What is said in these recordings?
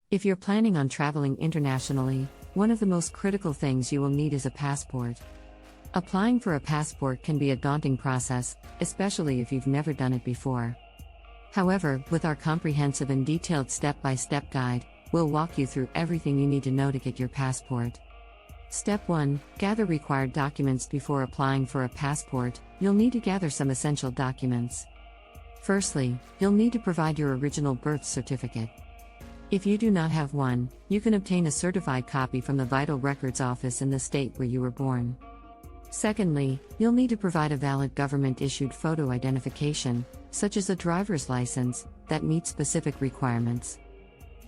If you're planning on traveling internationally, one of the most critical things you will need is a passport. Applying for a passport can be a daunting process, especially if you've never done it before. However, with our comprehensive and detailed step-by-step guide, we'll walk you through everything you need to know to get your passport. Step 1. Gather required documents. Before applying for a passport, you'll need to gather some essential documents. Firstly, you'll need to provide your original birth certificate. If you do not have one, you can obtain a certified copy from the Vital Records Office in the state where you were born. Secondly, you'll need to provide a valid government-issued photo identification, such as a driver's license, that meets specific requirements.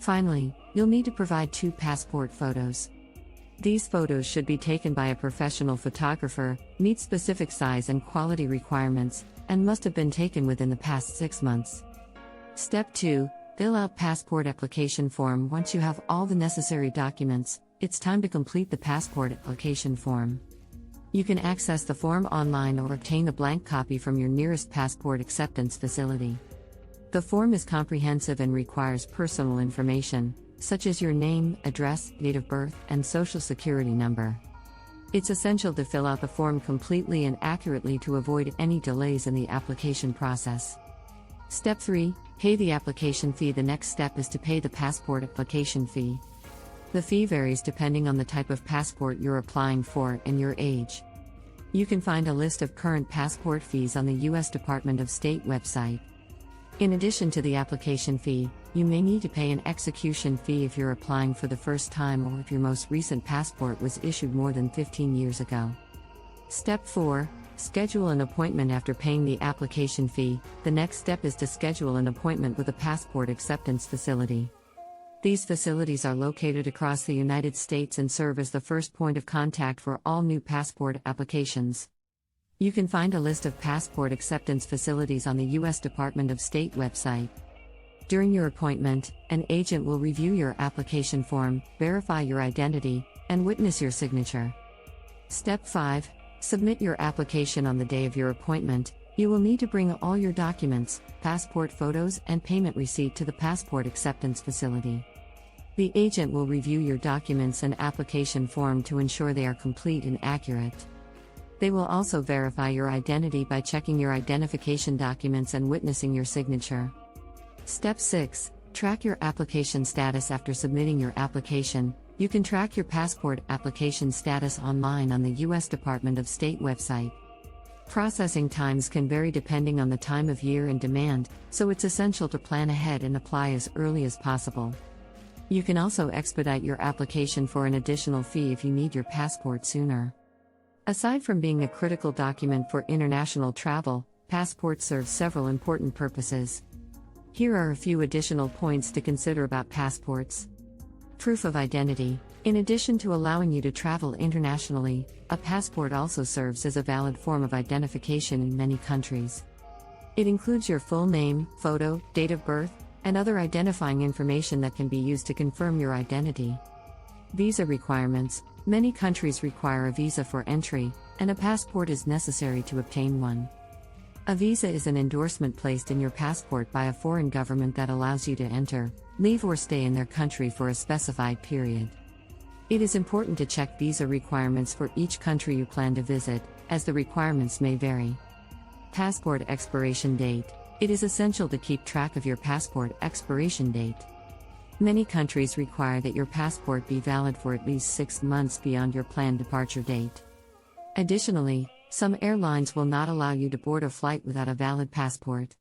Finally, you'll need to provide 2 passport photos. These photos should be taken by a professional photographer, meet specific size and quality requirements, and must have been taken within the past 6 months. Step 2. Fill out passport application form. Once you have all the necessary documents, it's time to complete the passport application form. You can access the form online or obtain a blank copy from your nearest passport acceptance facility. The form is comprehensive and requires personal information, such as your name, address, date of birth, and social security number. It's essential to fill out the form completely and accurately to avoid any delays in the application process. Step 3. Pay the application fee. The next step is to pay the passport application fee. The fee varies depending on the type of passport you're applying for and your age. You can find a list of current passport fees on the U.S. Department of State website. In addition to the application fee, you may need to pay an execution fee if you're applying for the first time or if your most recent passport was issued more than 15 years ago. Step 4. Schedule an appointment. After paying the application fee, the next step is to schedule an appointment with a passport acceptance facility. These facilities are located across the United States and serve as the first point of contact for all new passport applications. You can find a list of passport acceptance facilities on the U.S. Department of State website. During your appointment, an agent will review your application form, verify your identity, and witness your signature. Step 5. Submit your application. On the day of your appointment, you will need to bring all your documents, passport photos, and payment receipt to the passport acceptance facility. The agent will review your documents and application form to ensure they are complete and accurate. They will also verify your identity by checking your identification documents and witnessing your signature. Step 6. Track your application status. After submitting your application, you can track your passport application status online on the U.S. Department of State website. Processing times can vary depending on the time of year and demand, so it's essential to plan ahead and apply as early as possible. You can also expedite your application for an additional fee if you need your passport sooner. Aside from being a critical document for international travel, passports serve several important purposes. Here are a few additional points to consider about passports. Proof of identity. In addition to allowing you to travel internationally, a passport also serves as a valid form of identification in many countries. It includes your full name, photo, date of birth, and other identifying information that can be used to confirm your identity. Visa requirements. Many countries require a visa for entry, and a passport is necessary to obtain one. A visa is an endorsement placed in your passport by a foreign government that allows you to enter, leave or stay in their country for a specified period. It is important to check visa requirements for each country you plan to visit, as the requirements may vary. Passport expiration date. It is essential to keep track of your passport expiration date. Many countries require that your passport be valid for at least 6 months beyond your planned departure date. Additionally, some airlines will not allow you to board a flight without a valid passport.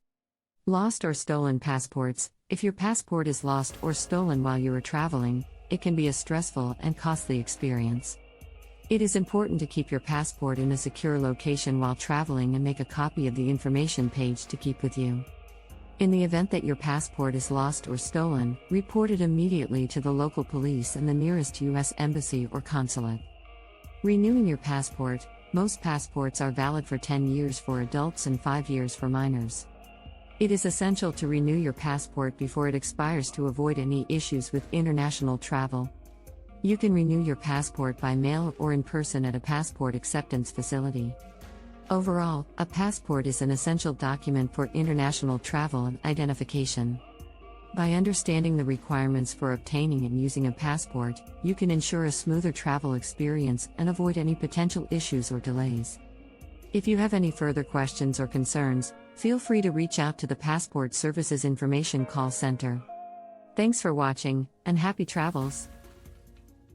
Lost or stolen passports. If your passport is lost or stolen while you are traveling, it can be a stressful and costly experience. It is important to keep your passport in a secure location while traveling and make a copy of the information page to keep with you. In the event that your passport is lost or stolen, report it immediately to the local police and the nearest U.S. embassy or consulate. Renewing your passport. Most passports are valid for 10 years for adults and 5 years for minors. It is essential to renew your passport before it expires to avoid any issues with international travel. You can renew your passport by mail or in person at a passport acceptance facility. Overall, a passport is an essential document for international travel and identification. By understanding the requirements for obtaining and using a passport, you can ensure a smoother travel experience and avoid any potential issues or delays. If you have any further questions or concerns, feel free to reach out to the Passport Services Information Call Center. Thanks for watching, and happy travels!